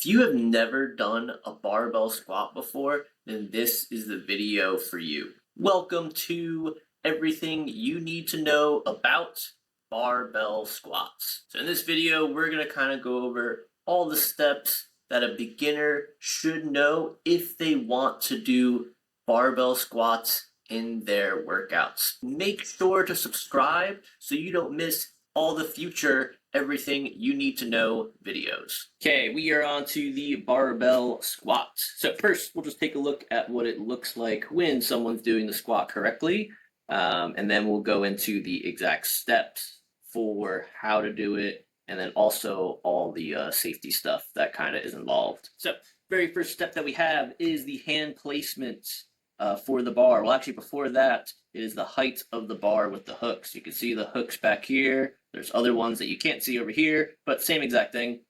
you have never done a barbell squat before, then this is the video for you. Welcome to everything you need to know about barbell squats. So in this video, we're going to kind of go over all the steps that a beginner should know if they want to do barbell squats in their workouts. Make sure to subscribe so you don't miss all the future everything you need to know videos. Okay, we are on to the barbell squats. So first, we'll just take a look at what it looks like when someone's doing the squat correctly, and then we'll go into the exact steps for how to do it, and then also all the safety stuff that kind of is involved. So very first step that we have is the hand placement for the bar. Well, actually, before that is the height of the bar with the hooks. You can see the hooks back here. There's other ones that you can't see over here, but same exact thing.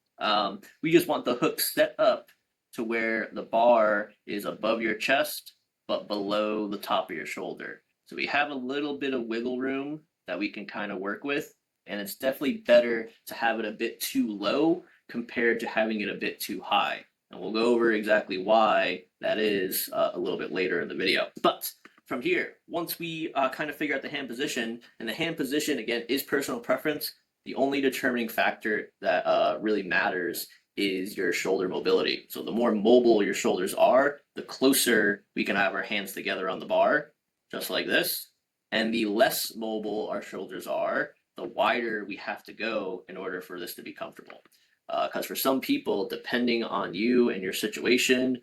We just want the hooks set up to where the bar is above your chest, but below the top of your shoulder. So we have a little bit of wiggle room that we can kind of work with, and it's definitely better to have it a bit too low compared to having it a bit too high. And we'll go over exactly why that is a little bit later in the video. But from here, once we kind of figure out the hand position, and the hand position, again, is personal preference, the only determining factor that really matters is your shoulder mobility. So the more mobile your shoulders are, the closer we can have our hands together on the bar, just like this. And the less mobile our shoulders are, the wider we have to go in order for this to be comfortable. Because for some people, depending on you and your situation,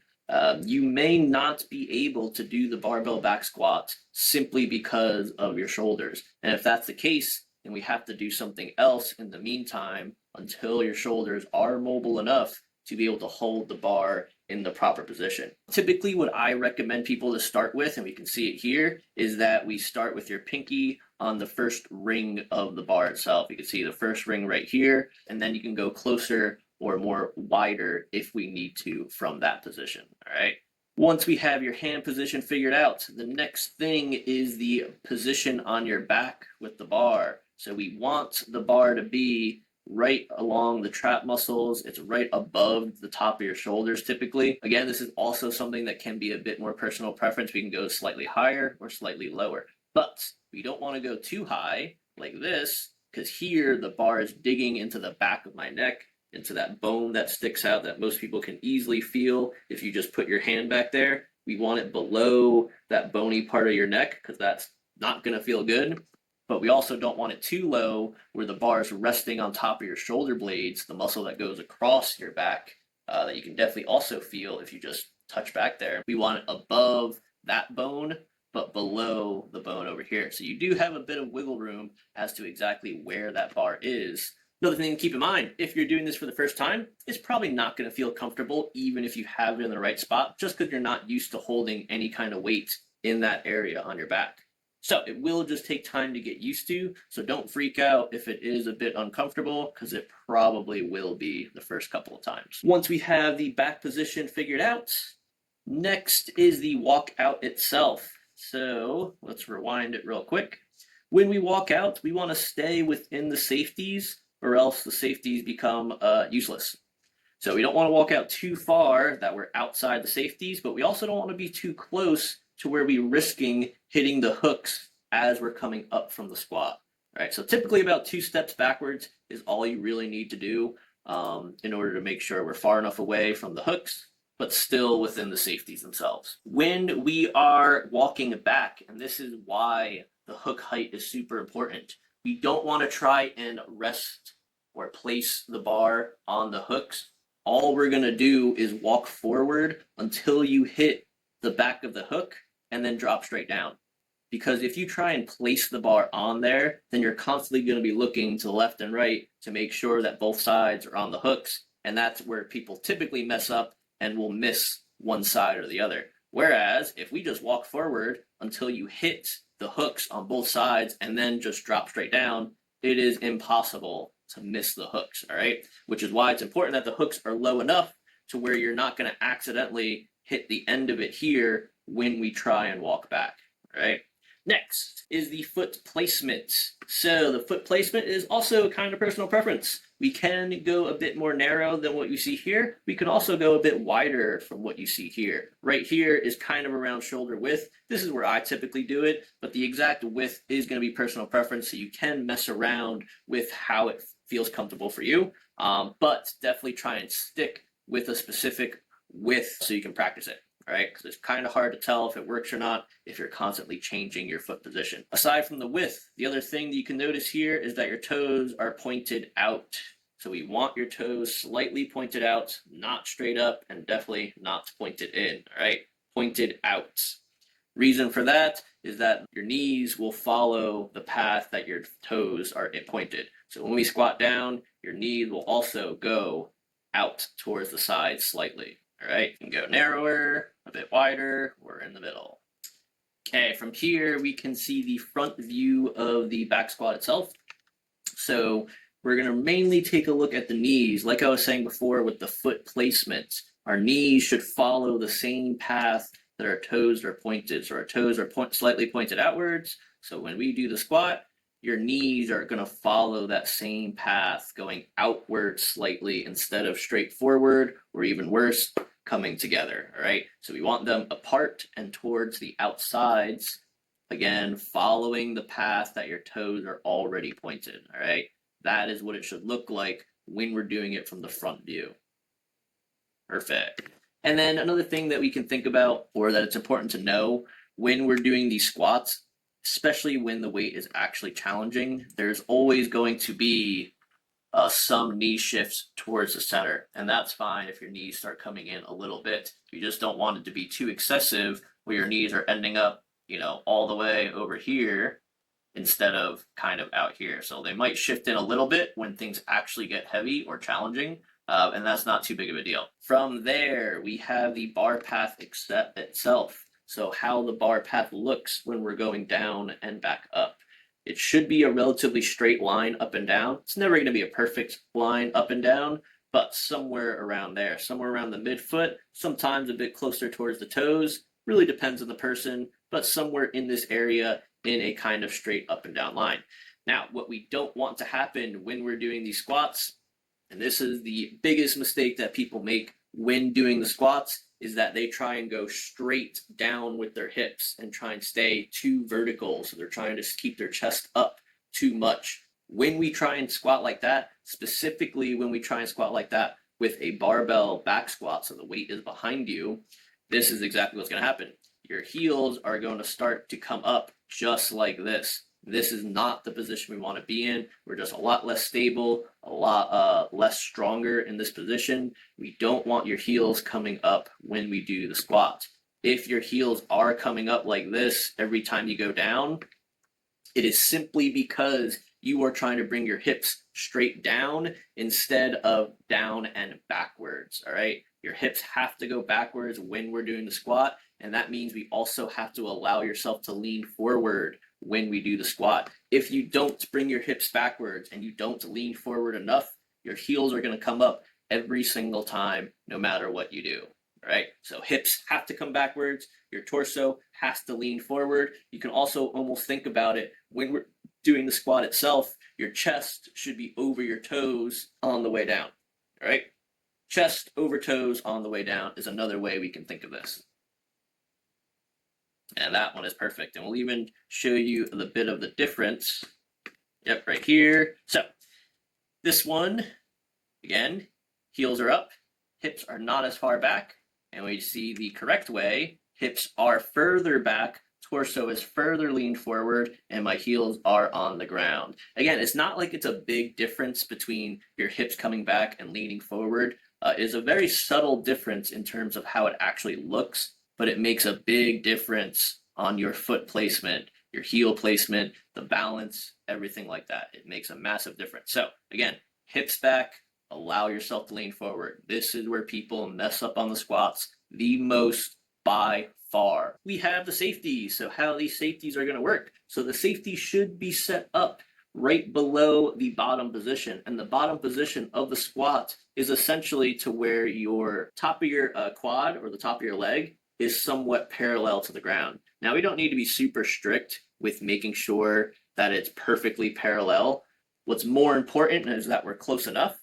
you may not be able to do the barbell back squat simply because of your shoulders. And if that's the case, then we have to do something else in the meantime until your shoulders are mobile enough to be able to hold the bar in the proper position. Typically, what I recommend people to start with, and we can see it here, is that we start with your pinky on the first ring of the bar itself. You can see the first ring right here, and then you can go closer or more wider if we need to from that position, all right? Once we have your hand position figured out, the next thing is the position on your back with the bar. So we want the bar to be right along the trap muscles. It's right above the top of your shoulders typically. Again, this is also something that can be a bit more personal preference. We can go slightly higher or slightly lower, but we don't want to go too high like this, because here the bar is digging into the back of my neck, into that bone that sticks out that most people can easily feel if you just put your hand back there. We want it below that bony part of your neck, because that's not going to feel good. But we also don't want it too low where the bar is resting on top of your shoulder blades, the muscle that goes across your back, that you can definitely also feel if you just touch back there. We want it above that bone, but below the bone over here. So you do have a bit of wiggle room as to exactly where that bar is. Another thing to keep in mind, if you're doing this for the first time, it's probably not going to feel comfortable even if you have it in the right spot, just because you're not used to holding any kind of weight in that area on your back. So it will just take time to get used to, so don't freak out if it is a bit uncomfortable, because it probably will be the first couple of times. Once we have the back position figured out, next is the walkout itself. So let's rewind it real quick. When we walk out, we want to stay within the safeties, or else the safeties become useless. So we don't want to walk out too far that we're outside the safeties, but we also don't want to be too close to where we're risking hitting the hooks as we're coming up from the squat. All right, so typically about 2 steps backwards is all you really need to do in order to make sure we're far enough away from the hooks, but still within the safeties themselves. When we are walking back, and this is why the hook height is super important, we don't want to try and rest or place the bar on the hooks. All we're going to do is walk forward until you hit the back of the hook and then drop straight down. Because if you try and place the bar on there, then you're constantly going to be looking to the left and right to make sure that both sides are on the hooks. And that's where people typically mess up and will miss one side or the other. Whereas if we just walk forward until you hit the hooks on both sides and then just drop straight down, it is impossible to miss the hooks, all right? Which is why it's important that the hooks are low enough to where you're not going to accidentally hit the end of it here when we try and walk back, right? Next is the foot placement. So the foot placement is also kind of personal preference. We can go a bit more narrow than what you see here. We can also go a bit wider from what you see here. Right here is kind of around shoulder width. This is where I typically do it, but the exact width is going to be personal preference, so you can mess around with how it feels comfortable for you, but definitely try and stick with a specific width so you can practice it. All right, because it's kind of hard to tell if it works or not if you're constantly changing your foot position. Aside from the width, the other thing that you can notice here is that your toes are pointed out. So we want your toes slightly pointed out, not straight up, and definitely not pointed in, all right? Pointed out. Reason for that is that your knees will follow the path that your toes are pointed. So when we squat down, your knees will also go out towards the side slightly. All right, you can go narrower, a bit wider, we're in the middle. Okay, from here we can see the front view of the back squat itself. So we're going to mainly take a look at the knees. Like I was saying before with the foot placement, our knees should follow the same path that our toes are pointed. So our toes are slightly pointed outwards. So when we do the squat, your knees are going to follow that same path, going outward slightly instead of straight forward, or even worse, coming together, all right? So we want them apart and towards the outsides, again, following the path that your toes are already pointed, all right? That is what it should look like when we're doing it from the front view. Perfect. And then another thing that we can think about, or that it's important to know when we're doing these squats, especially when the weight is actually challenging, there's always going to be some knee shifts towards the center. And that's fine if your knees start coming in a little bit. You just don't want it to be too excessive where your knees are ending up, all the way over here instead of kind of out here. So they might shift in a little bit when things actually get heavy or challenging. And that's not too big of a deal. From there, we have the bar path itself. So how the bar path looks when we're going down and back up. It should be a relatively straight line up and down. It's never going to be a perfect line up and down, but somewhere around there, somewhere around the midfoot, sometimes a bit closer towards the toes. Really depends on the person, but somewhere in this area in a kind of straight up and down line. Now, what we don't want to happen when we're doing these squats, and this is the biggest mistake that people make when doing the squats, is that they try and go straight down with their hips and try and stay too vertical. So they're trying to keep their chest up too much. When we try and squat like that, specifically when we try and squat like that with a barbell back squat, so the weight is behind you, this is exactly what's going to happen. Your heels are going to start to come up just like this. This is not the position we want to be in. We're just a lot less stable, a lot less stronger in this position. We don't want your heels coming up when we do the squat. If your heels are coming up like this every time you go down, it is simply because you are trying to bring your hips straight down instead of down and backwards, all right? Your hips have to go backwards when we're doing the squat, and that means we also have to allow yourself to lean forward when we do the squat. If you don't bring your hips backwards and you don't lean forward enough, your heels are going to come up every single time, no matter what you do. All right, so hips have to come backwards. Your torso has to lean forward. You can also almost think about it when we're doing the squat itself, your chest should be over your toes on the way down. All right, chest over toes on the way down is another way we can think of this. And that one is perfect. And we'll even show you a bit of the difference. Yep, right here. So this one, again, heels are up, hips are not as far back. And we see the correct way, hips are further back, torso is further leaned forward, and my heels are on the ground. Again, it's not like it's a big difference between your hips coming back and leaning forward. It is a very subtle difference in terms of how it actually looks, but it makes a big difference on your foot placement, your heel placement, the balance, everything like that. It makes a massive difference. So again, hips back, allow yourself to lean forward. This is where people mess up on the squats the most by far. We have the safeties. So how these safeties are going to work. So the safety should be set up right below the bottom position. And the bottom position of the squat is essentially to where your top of your quad or the top of your leg is somewhat parallel to the ground. Now, we don't need to be super strict with making sure that it's perfectly parallel. What's more important is that we're close enough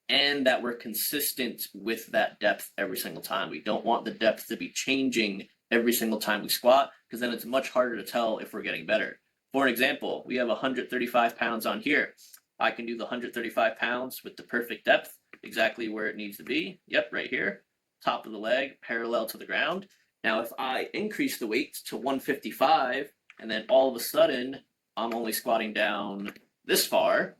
and that we're consistent with that depth every single time. We don't want the depth to be changing every single time we squat, because then it's much harder to tell if we're getting better. For an example, we have 135 pounds on here. I can do the 135 pounds with the perfect depth, exactly where it needs to be. Yep, right here, top of the leg, parallel to the ground. Now, if I increase the weight to 155, and then all of a sudden, I'm only squatting down this far,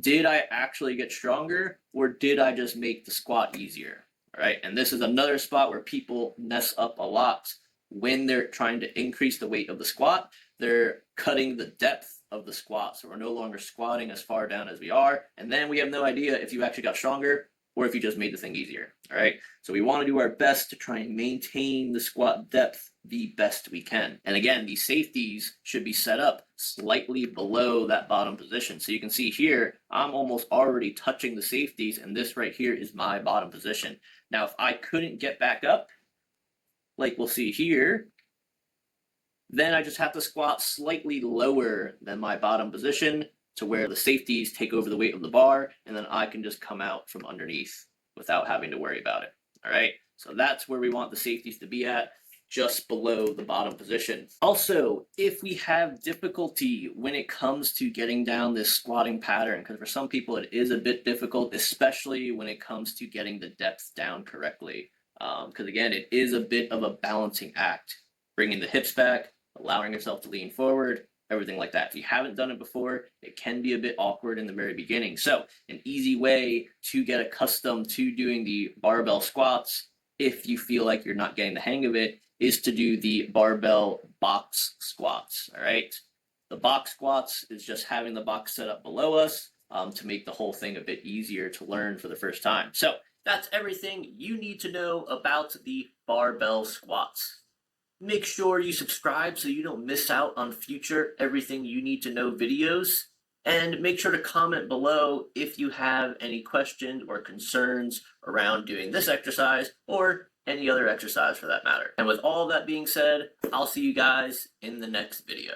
did I actually get stronger, or did I just make the squat easier? All right, and this is another spot where people mess up a lot. When they're trying to increase the weight of the squat, they're cutting the depth of the squat, so we're no longer squatting as far down as we are, and then we have no idea if you actually got stronger or if you just made the thing easier. All right, so we want to do our best to try and maintain the squat depth the best we can. And again, these safeties should be set up slightly below that bottom position. So you can see here, I'm almost already touching the safeties, and this right here is my bottom position. Now, if I couldn't get back up, like we'll see here, then I just have to squat slightly lower than my bottom position to where the safeties take over the weight of the bar, and then I can just come out from underneath without having to worry about it. All right, so that's where we want the safeties to be at, just below the bottom position. Also, if we have difficulty when it comes to getting down this squatting pattern, because for some people it is a bit difficult, especially when it comes to getting the depth down correctly. Because again, it is a bit of a balancing act, bringing the hips back, allowing yourself to lean forward, everything like that. If you haven't done it before, it can be a bit awkward in the very beginning. So an easy way to get accustomed to doing the barbell squats, if you feel like you're not getting the hang of it, is to do the barbell box squats. All right, the box squats is just having the box set up below us to make the whole thing a bit easier to learn for the first time. So that's everything you need to know about the barbell squats. Make sure you subscribe so you don't miss out on future Everything You Need to Know videos. And make sure to comment below if you have any questions or concerns around doing this exercise or any other exercise for that matter. And with all that being said, I'll see you guys in the next video.